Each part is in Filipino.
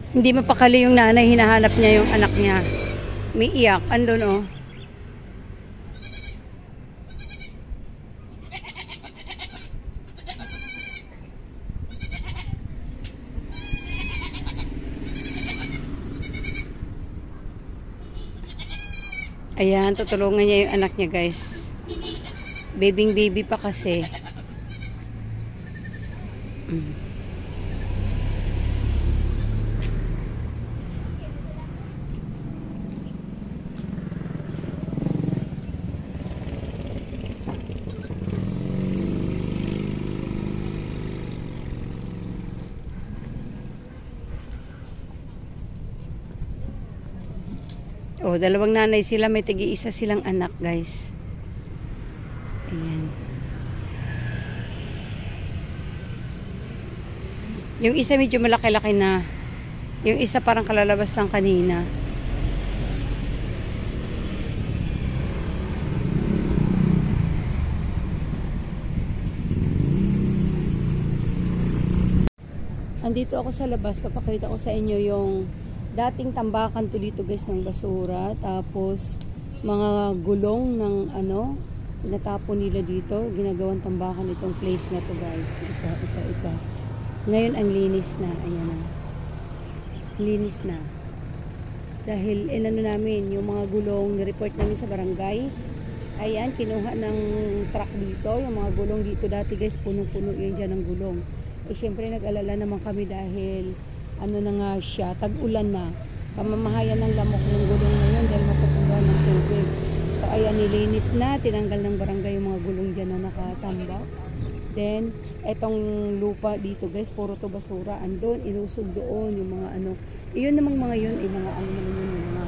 Hindi mapakali yung nanay, hinahanap niya yung anak niya. May iyak, andun oh. Ayan, tutulungan niya yung anak niya guys. Baby pa kasi. Oh, dalawang nanay sila, may tigi-isa silang anak, guys. Ayan. Yung isa medyo malaki-laki na. Yung isa parang kalalabas lang kanina. Andito ako sa labas, papakita ko sa inyo yung dating tambakan to dito guys ng basura, tapos mga gulong ng ano, pinatapon nila dito, ginagawang tambakan itong place na to guys. Ito. Ngayon ang linis na, ayan na. Linis na. Dahil inano namin, yung mga gulong, ni-report namin sa barangay. Ayan, kinuha ng truck dito, yung mga gulong dito dati guys, punong-puno yun dyan ng gulong. Eh syempre nag-alala naman kami dahil ano na nga siya, tag-ulan na. Pamamahayan ng lamok ng gulong ngayon dahil mapupunduhan ng tubig. So ayan, nilinis na, tinanggal ng barangay yung mga gulong dyan na nakatambak. Then, etong lupa dito guys, puro to basura. Andun, inusog doon yung mga ano. Iyon namang mga yun, mga ano naman yun, yung mga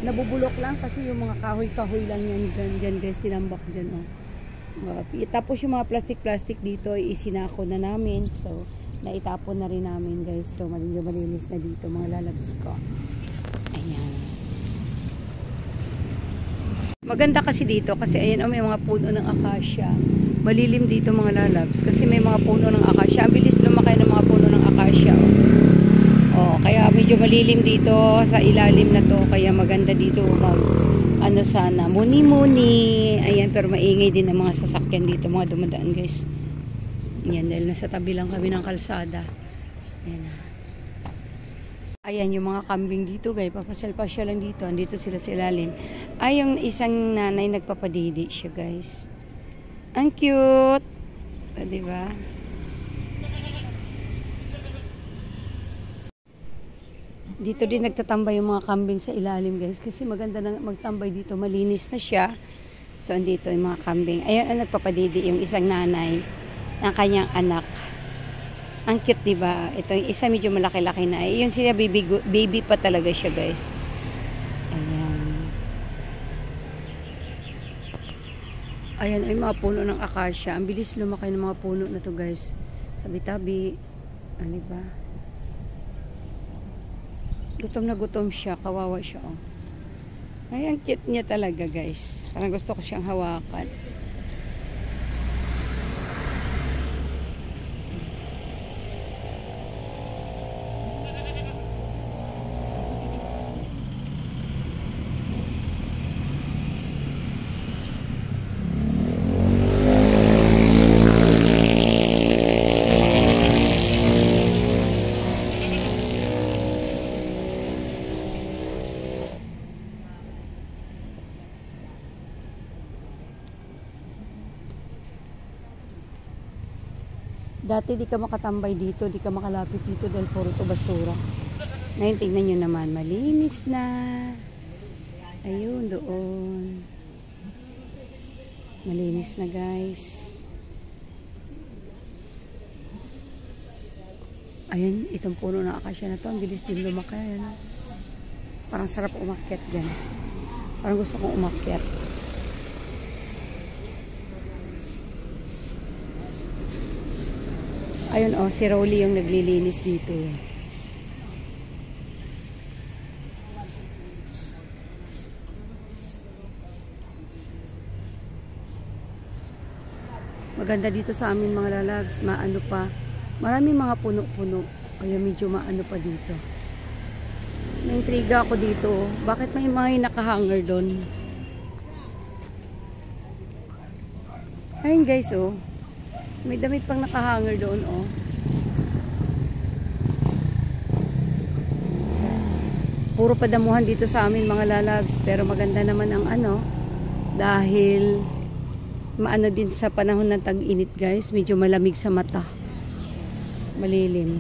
nabubulok lang kasi yung mga kahoy-kahoy lang yan dyan guys, tinambak dyan. Oh. Tapos yung mga plastic dito, isinako na namin. So, naitapon na rin namin guys. So malinis na dito mga lalabs ko. Ayan. Maganda kasi dito kasi ayan may mga puno ng akasya. Malilim dito mga lalabs kasi may mga puno ng akasya. Ang bilis lumaki ng mga puno ng akasya. Oh, kaya medyo malilim dito sa ilalim na to. Kaya maganda dito ano sana, muni-muni. Ayan, pero maingay din ang mga sasakyan dito, mga dumadaan guys. Yan, dahil nasa tabi lang kami ng kalsada. Ayan. Ayan yung mga kambing dito guys. Papasal-pasya lang dito. Andito sila sa ilalim. Ay, yung isang nanay nagpapadidi siya guys. Ang cute. Diba? Dito din nagtatambay yung mga kambing sa ilalim guys. Kasi maganda na magtambay dito. Malinis na siya. So, andito yung mga kambing. Ayan ang nagpapadidi yung isang nanay ng kanyang anak. Ang cute, diba? Ito yung isa medyo malaki-laki na. Yun siya, baby pa talaga siya, guys. Ayan. Ayan, ay mga puno ng akasya. Ang bilis lumaki ng mga puno na to, guys. Tabi-tabi. Ano ba? Gutom na gutom siya. Kawawa siya, oh. Ay, ang cute niya talaga, guys. Parang gusto ko siyang hawakan. Dati di ka makatambay dito, di ka makalapit dito dahil puro to basura. Ngayon, tingnan nyo naman. Malinis na. Ayun, doon. Malinis na, guys. Ayan, itong puno ng akasya na to. Ang bilis din lumaki. Ayan. Parang sarap umakyat dyan. Parang gusto kong umakyat. Ayun, oh, si Rolly yung naglilinis dito. Maganda dito sa amin mga lalabs. Maano pa. Maraming mga puno-puno. Kaya medyo maano pa dito. Naintriga ako dito. Bakit may mga nakahanger doon? Ayun guys, oh. May damit pang nakahanger doon, oh. Puro padamuhan dito sa amin mga lalabs. Pero maganda naman ang ano. Dahil maano din sa panahon ng tag-init guys. Medyo malamig sa mata. Malilim.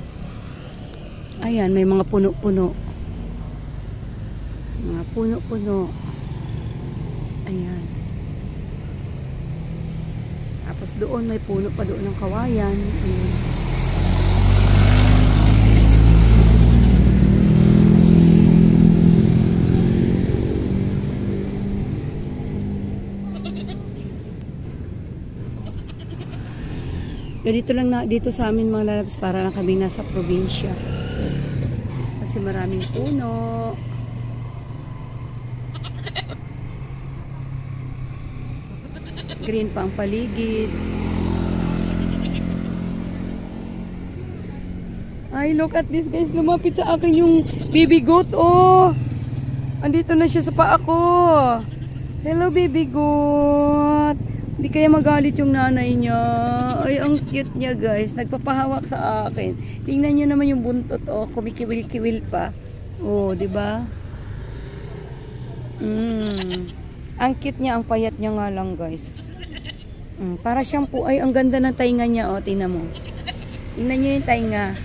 Ayan, may mga puno-puno. Mga puno-puno. Ayan. Tapos doon may puno pa doon ng kawayan. Ayan. Ganito lang na dito sa amin mga lalabs, para na kami nasa probinsya. Kasi maraming puno. Green pa ang paligid. Ay, look at this guys. Lumapit sa akin yung baby goat. Oh, andito na siya sa paa ko. Hello baby goat. Hindi kaya magalit yung nanay niya. Ay, ang cute niya guys. Nagpapahawak sa akin. Tingnan niyo naman yung buntot. Oh, kumikiwil-kiwil pa. Oh, di ba? Ang cute niya, ang payat niya nga lang guys. Para siyang po, ay ang ganda ng tainga niya. Oh, tingnan mo. Tingnan niyo yung tainga.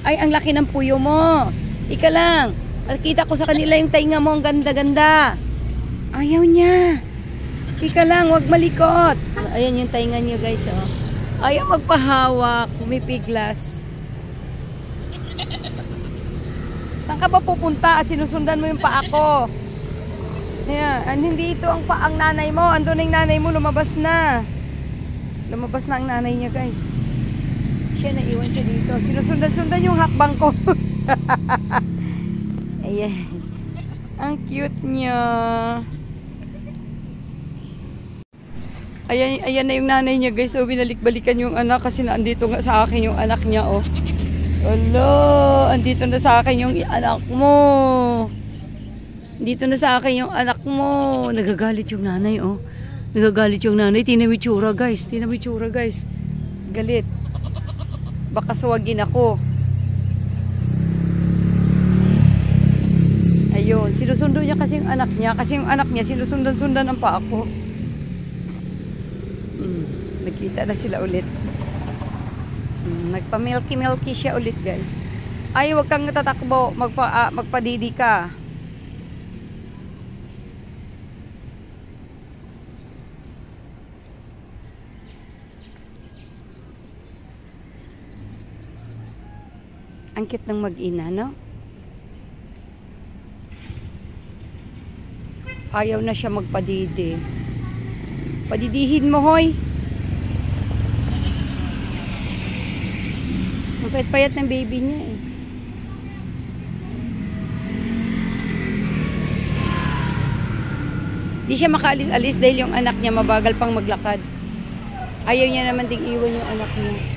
Ay, ang laki ng puyo mo. Ika lang. Nakita ko sa kanila yung tainga mo. Ang ganda-ganda. Ayaw niya. Ika lang, wag malikot. Ayan yung tainga niyo guys. Oh. Ayaw magpahawak. Pumipiglas. Saan ka ba pupunta at sinusundan mo yung paa ko? Ayan. Hindi ito ang paang nanay mo. Andun na yung nanay mo. Lumabas na. Lumabas na ang nanay niya guys. Siya, naiwan siya dito. Sinusundan-sundan yung hakbang ko. Ayan. Ang cute niya. Ayan na yung nanay niya guys. So binalik-balikan yung anak kasi naandito nga sa akin yung anak niya. Oh. Hello, andito na sa akin yung anak mo. Dito na sa akin yung anak mo. Nagagalit yung nanay, oh. Nagagalit yung nanay. Tinamitsura guys. Tinamitsura guys. Galit. Baka suwagin ako. Ayun. Sinusundo niya kasi yung anak niya. Kasi yung anak niya sinusundan-sundan ang paa ko. Nagkita na sila ulit. Nagpa-milky-milky siya ulit guys. Ay, wag kang tatakbo. Magpadidi ka. Ang cute ng mag-ina, no? Ayaw na siya magpadidi. Padidihin mo, hoy. Ang payat-payat ng baby niya, eh. Di siya makaalis-alis dahil yung anak niya mabagal pang maglakad. Ayaw niya naman ding iwan yung anak niya.